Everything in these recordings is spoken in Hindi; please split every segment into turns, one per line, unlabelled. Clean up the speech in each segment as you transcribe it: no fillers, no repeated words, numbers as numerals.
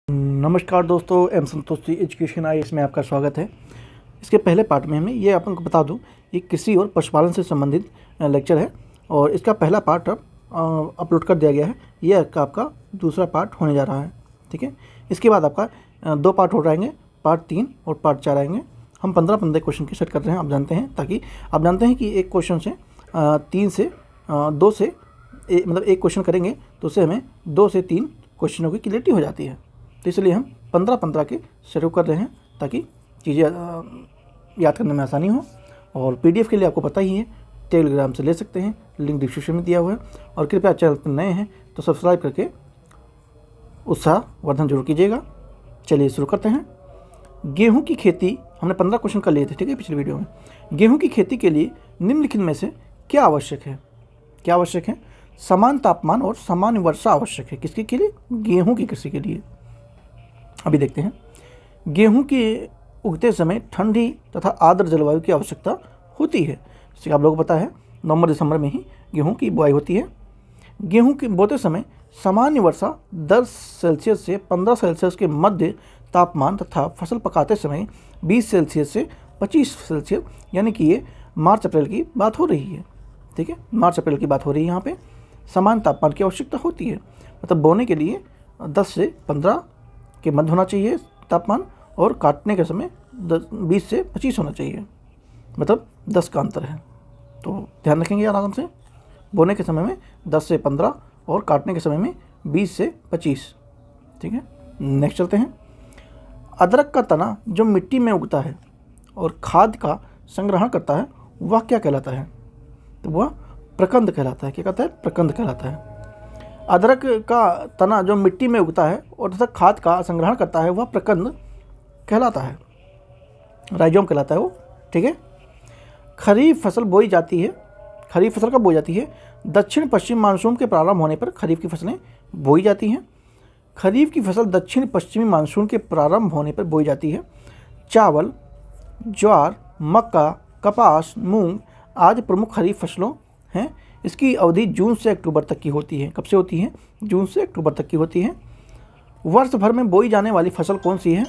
नमस्कार दोस्तों, एम संतोषी एजुकेशन आई में आपका स्वागत है। इसके पहले पार्ट में हमें ये आपको बता दूं, ये कृषि और पशुपालन से संबंधित लेक्चर है और इसका पहला पार्ट अब अपलोड कर दिया गया है। ये आपका दूसरा पार्ट होने जा रहा है, ठीक है। इसके बाद आपका दो पार्ट हो जाएंगे, पार्ट 3 और पार्ट 4 आएंगे। हम 15-15 क्वेश्चन की सेट कर रहे हैं, आप जानते हैं, ताकि आप जानते हैं कि एक क्वेश्चन से 3 से 2 से मतलब एक क्वेश्चन करेंगे तो उससे हमें 2 से 3 क्वेश्चनों की क्लियरिटी हो जाती है। तो इसलिए हम 15-15 के शुरू कर रहे हैं ताकि चीज़ें याद करने में आसानी हो। और पीडीएफ के लिए आपको पता ही है, टेलीग्राम से ले सकते हैं, लिंक डिस्क्रिप्शन में दिया हुआ है। और कृपया चैनल पर नए हैं तो सब्सक्राइब करके उत्साहवर्धन जरूर कीजिएगा। चलिए शुरू करते हैं। गेहूं की खेती हमने 15 क्वेश्चन कर लिए थे, ठीक है, पिछले वीडियो में। गेहूं की खेती के लिए निम्नलिखित में से क्या आवश्यक है? क्या आवश्यक है? समान तापमान और समान वर्षा आवश्यक है। किसके के लिए? गेहूं की कृषि के लिए। अभी देखते हैं। गेहूं के उगते समय ठंडी तथा आर्द्र जलवायु की आवश्यकता होती है। जैसे आप लोगों को पता है, नवंबर-दिसंबर में ही गेहूं की बुआई होती है। गेहूं के बोते समय सामान्य वर्षा 10 सेल्सियस से 15 सेल्सियस के मध्य तापमान तथा फसल पकाते समय 20 सेल्सियस से 25 सेल्सियस, यानी कि ये मार्च अप्रैल की बात हो रही है, ठीक है। मार्च अप्रैल की बात हो रही है। यहाँ पे समान तापमान की आवश्यकता होती है, मतलब बोने के लिए 10 से 15 के मध्य होना चाहिए तापमान, और काटने के समय 20 से 25 होना चाहिए, मतलब 10 का अंतर है। तो ध्यान रखेंगे आराम से। बोने के समय में 10 से 15 और काटने के समय में 20 से 25, ठीक है। नेक्स्ट चलते हैं। अदरक का तना जो मिट्टी में उगता है और खाद का संग्रहण करता है, वह क्या कहलाता है? तो वह प्रकंद कहलाता है। क्या कहता है? प्रकंद कहलाता है। अदरक का तना जो मिट्टी में उगता है और तथा खाद का संग्रहण करता है, वह प्रकंद कहलाता है, राइजोम कहलाता है वो, ठीक है। खरीफ फसल बोई जाती है। खरीफ फसल कब बोई जाती है? दक्षिण पश्चिम मानसून के प्रारंभ होने पर खरीफ की फसलें बोई जाती हैं। खरीफ की फसल दक्षिण पश्चिमी मानसून के प्रारंभ होने पर बोई जाती है। चावल, ज्वार, मक्का, कपास, मूंग आदि प्रमुख खरीफ फसलों हैं। इसकी अवधि जून से अक्टूबर तक की होती है। कब से होती है? जून से अक्टूबर तक की होती है। वर्ष भर में बोई जाने वाली फसल कौन सी है?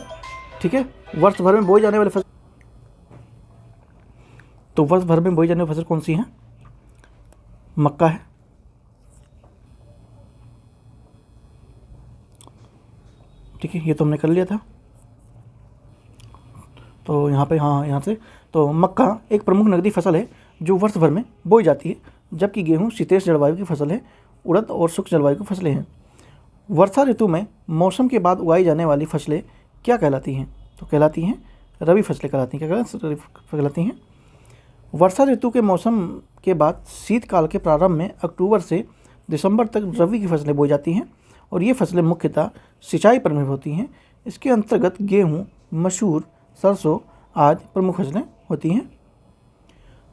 ठीक है, वर्ष भर में बोई जाने वाली फसल, तो वर्ष भर में बोई जाने वाली फसल कौन सी है? मक्का है, ठीक है, ये तो हमने कर लिया था। तो यहाँ पे यहाँ से तो मक्का एक प्रमुख नकदी फसल है जो वर्ष भर में बोई जाती है, जबकि गेहूँ शीतोष्ण जलवायु की फसल है। उड़द और शुष्क जलवायु की फसलें हैं। वर्षा ऋतु में मौसम के बाद उगाई जाने वाली फसलें क्या कहलाती हैं? तो कहलाती हैं रबी फसलें कहलाती हैं। क्या कहलाती हैं? वर्षा ऋतु के मौसम के बाद शीतकाल के प्रारंभ में अक्टूबर से दिसंबर तक रबी की फसलें बोई जाती हैं और ये फसलें मुख्यतः सिंचाई पर निर्भर होती हैं। इसके अंतर्गत गेहूँ, मसूर, सरसों आदि प्रमुख फसलें होती हैं।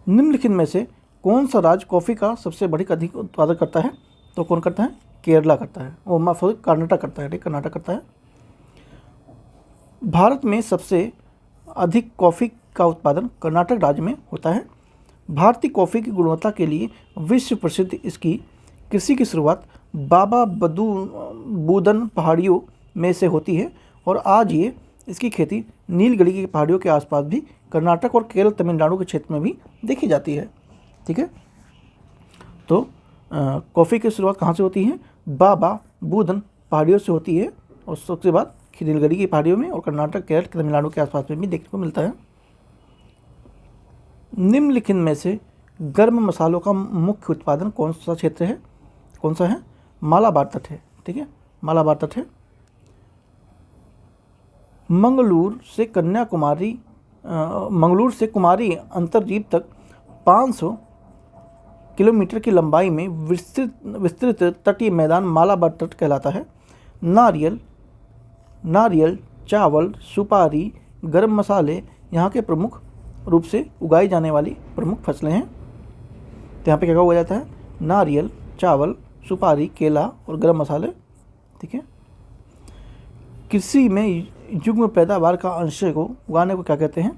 निम्नलिखित में से कौन सा राज्य कॉफ़ी का सबसे अधिक उत्पादन करता है? तो कौन करता है? केरला करता है, वो सॉरी कर्नाटक करता है, ठीक, कर्नाटक करता है। भारत में सबसे अधिक कॉफ़ी का उत्पादन कर्नाटक राज्य में होता है। भारतीय कॉफ़ी की गुणवत्ता के लिए विश्व प्रसिद्ध इसकी कृषि की शुरुआत बाबा बूदन पहाड़ियों में से होती है और आज ये इसकी खेती नीलगिरी की पहाड़ियों के आसपास भी कर्नाटक और केरल, तमिलनाडु के क्षेत्र में भी देखी जाती है, ठीक है। तो कॉफ़ी की शुरुआत कहाँ से होती है? बाबा बूदन पहाड़ियों से होती है और उसके बाद नीलगिरी की पहाड़ियों में और कर्नाटक, केरल, तमिलनाडु के आसपास में भी देखने को मिलता है। निम्नलिखित में से गर्म मसालों का मुख्य उत्पादन कौन सा क्षेत्र है? कौन सा है? मालाबार तट है, ठीक है, मालाबार तट है। मंगलूर से कुमारी अंतर्द्वीप तक 500 किलोमीटर की लंबाई में विस्तृत तटीय मैदान मालाबार तट कहलाता है। नारियल, चावल, सुपारी, गरम मसाले यहाँ के प्रमुख रूप से उगाई जाने वाली प्रमुख फसलें हैं। तो यहाँ पे क्या उगाया जाता है? नारियल, चावल, सुपारी, केला और गरम मसाले, ठीक है। कृषि में युग्म पैदावार का अंश को उगाने को क्या कहते हैं?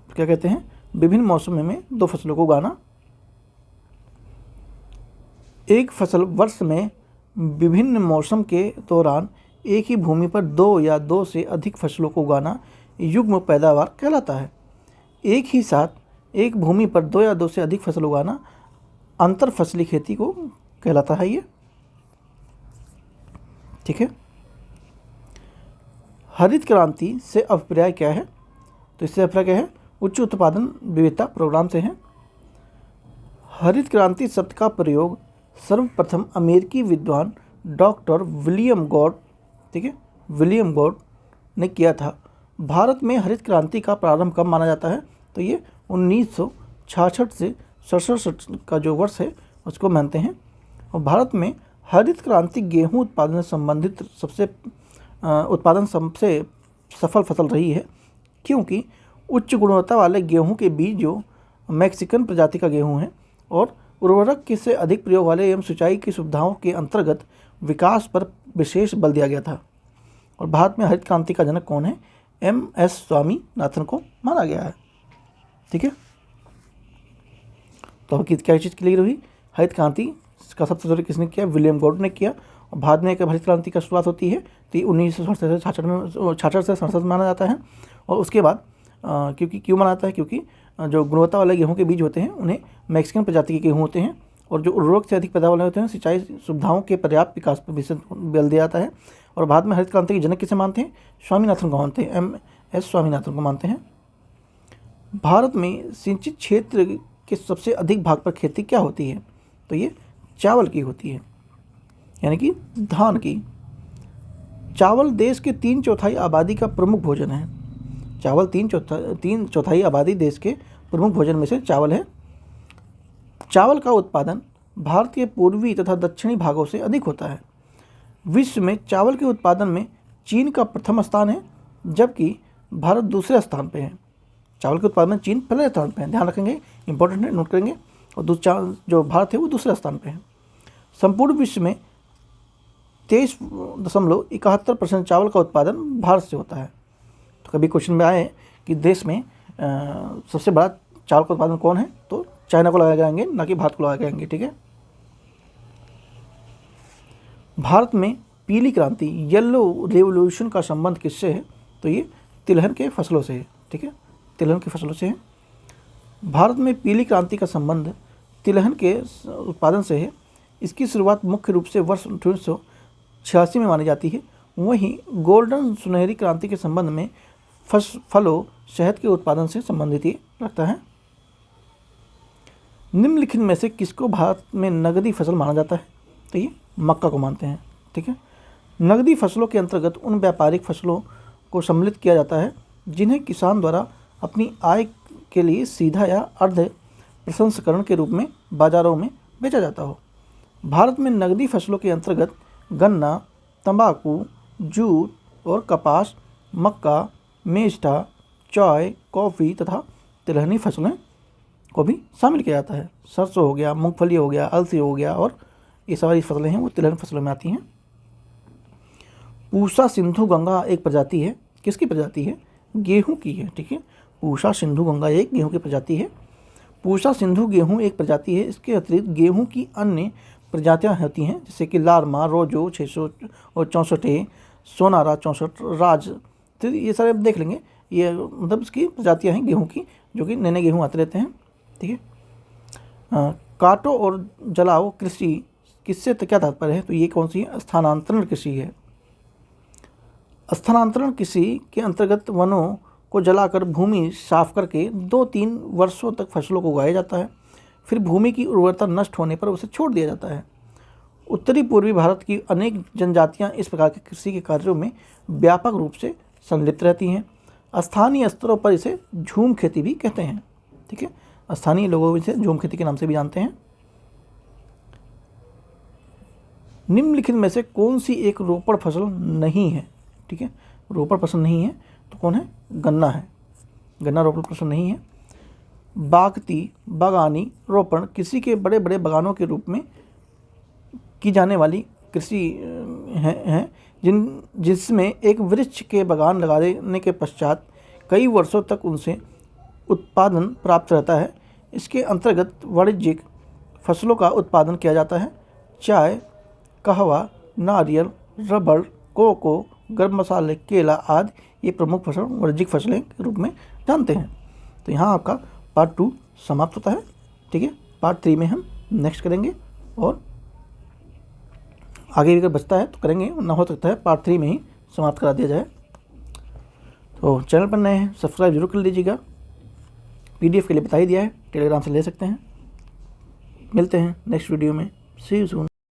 क्या कहते हैं? विभिन्न मौसमों में 2 फसलों को उगाना। एक फसल वर्ष में विभिन्न मौसम के दौरान एक ही भूमि पर दो या दो से अधिक फसलों को उगाना युग्म पैदावार कहलाता है। एक ही साथ एक भूमि पर दो या दो से अधिक फसल उगाना अंतर फसली खेती को कहलाता है ये। ठीक है। हरित क्रांति से अभिप्राय क्या है? तो इससे अभिप्राय क्या है? उच्च उत्पादन विविधता प्रोग्राम से है। हरित क्रांति शब्द का प्रयोग सर्वप्रथम अमेरिकी विद्वान डॉक्टर विलियम गॉड, ठीक है, विलियम गॉड ने किया था। भारत में हरित क्रांति का प्रारंभ कब माना जाता है? तो ये 1966 से 67 का जो वर्ष है उसको मानते हैं। और भारत में हरित क्रांति गेहूं उत्पादन से संबंधित सबसे सफल फसल रही है, क्योंकि उच्च गुणवत्ता वाले गेहूं के बीज जो मैक्सिकन प्रजाति का गेहूं है और उर्वरक के से अधिक प्रयोग वाले एवं सिंचाई की सुविधाओं के अंतर्गत विकास पर विशेष बल दिया गया था। और भारत में हरित क्रांति का जनक कौन है? MS स्वामीनाथन को माना गया है। ठीक है। तो अब क्या चीज़ क्लियर हुई? हरित क्रांति का सबसे पहले किसने किया? विलियम गॉड ने किया। और भारत में एक हरित क्रांति का शुरुआत होती है तो ये 1966 से 67 माना जाता है। और उसके बाद क्योंकि क्यों माना जाता है? क्योंकि जो गुणवत्ता वाले गेहूं के बीज होते हैं उन्हें मैक्सिकन प्रजाति के गेहूं होते हैं, और जो उर्वरक से अधिक पैदावार वाले होते हैं सिंचाई सुविधाओं के पर्याप्त विकास पर विशेष बल दिया जाता है। और भारत में हरित क्रांति के जनक किसे मानते हैं? स्वामीनाथन को मानते हैं, MS स्वामीनाथन को मानते हैं। भारत में सिंचित क्षेत्र के सबसे अधिक भाग पर खेती क्या होती है? तो ये चावल की होती है, यानी कि धान की। चावल देश के 3/4 आबादी का प्रमुख भोजन है। चावल 3/4 आबादी देश के प्रमुख भोजन में से चावल है। चावल का उत्पादन भारत के पूर्वी तथा दक्षिणी भागों से अधिक होता है। विश्व में चावल के उत्पादन में चीन का प्रथम स्थान है, जबकि भारत दूसरे स्थान पे है। चावल के उत्पादन में चीन पहले स्थान पे है, ध्यान रखेंगे, इंपॉर्टेंट है, नोट करेंगे। और जो भारत है वो दूसरे स्थान पे है। संपूर्ण विश्व में 23.71% चावल का उत्पादन भारत से होता है। तो कभी क्वेश्चन में आए कि देश में सबसे बड़ा चावल का उत्पादन कौन है, तो चाइना को लगाए जाएंगे, ना कि भारत को लगाए जाएंगे। ठीक है। भारत में पीली क्रांति, येलो रेवोल्यूशन का संबंध किससे है? तो ये तिलहन के फसलों से है। ठीक है, तिलहन की फसलों से है। भारत में पीली क्रांति का संबंध तिलहन के उत्पादन से है। इसकी शुरुआत मुख्य रूप से वर्ष 1986 में मानी जाती है। वहीं गोल्डन सुनहरी क्रांति के संबंध में फलों शहद के उत्पादन से संबंधित ही रखता है। निम्नलिखित में से किसको भारत में नगदी फसल माना जाता है? तो ये मक्का को मानते हैं। ठीक है। नगदी फसलों के अंतर्गत उन व्यापारिक फसलों को सम्मिलित किया जाता है जिन्हें किसान द्वारा अपनी आय के लिए सीधा या अर्ध प्रसंस्करण के रूप में बाजारों में बेचा जाता हो। भारत में नगदी फसलों के अंतर्गत गन्ना, तंबाकू, जूट और कपास, मक्का, मेष्टा, चाय, कॉफ़ी तथा तिलहनी फसलें को भी शामिल किया जाता है। सरसों हो गया, मूंगफली हो गया, अलसी हो गया, और ये सारी फसलें हैं वो तिलहन फसलों में आती हैं। पूसा सिंधु गंगा एक प्रजाति है। किसकी प्रजाति है? गेहूं की है। ठीक है। पूसा सिंधु गंगा एक गेहूं की प्रजाति है। पूसा सिंधु गेहूं एक प्रजाति है। इसके अतिरिक्त गेहूं की अन्य प्रजातियां होती हैं, जैसे कि लारमा, रोजो 664, सोनारा 64, राज। तो ये सारे देख लेंगे, ये मतलब इसकी प्रजातियां हैं गेहूं की, जो कि नए नए गेहूँ आते रहते हैं। ठीक है। काटो और जलाओ कृषि किससे क्या तात्पर्य है? तो ये कौन सी है? स्थानांतरण कृषि है। स्थानांतरण कृषि के अंतर्गत वनों को जलाकर भूमि साफ करके 2-3 वर्षों तक फसलों को उगाया जाता है, फिर भूमि की उर्वरता नष्ट होने पर उसे छोड़ दिया जाता है। उत्तरी पूर्वी भारत की अनेक जनजातियां इस प्रकार के कृषि के कार्यों में व्यापक रूप से संलिप्त रहती हैं। स्थानीय स्तरों पर इसे झूम खेती भी कहते हैं। ठीक है। स्थानीय लोगों इसे झूम खेती के नाम से भी जानते हैं। निम्नलिखित में से कौन सी एक रोपड़ फसल नहीं है? ठीक है, रोपड़ फसल नहीं है तो कौन है? गन्ना है। गन्ना रोपड़ फसल नहीं है। बागती, बागानी, रोपण किसी के बड़े बड़े बागानों के रूप में की जाने वाली कृषि है जिसमें एक वृक्ष के बागान लगा देने के पश्चात कई वर्षों तक उनसे उत्पादन प्राप्त रहता है। इसके अंतर्गत वाणिज्यिक फसलों का उत्पादन किया जाता है। चाय, कहवा, नारियल, रबड़, कोको, गर्म मसाले, केला आदि ये प्रमुख फसल वाणिज्यिक फसलें के रूप में जानते हैं। तो यहाँ आपका पार्ट 2 समाप्त होता है। ठीक है, पार्ट 3 में हम नेक्स्ट करेंगे और आगे अगर बचता है तो करेंगे, ना हो सकता है पार्ट 3 में ही समाप्त करा दिया जाए। तो चैनल पर नए हैं सब्सक्राइब जरूर कर लीजिएगा। PDF के लिए बता ही दिया है, टेलीग्राम से ले सकते हैं। मिलते हैं नेक्स्ट वीडियो में। सी यू सून।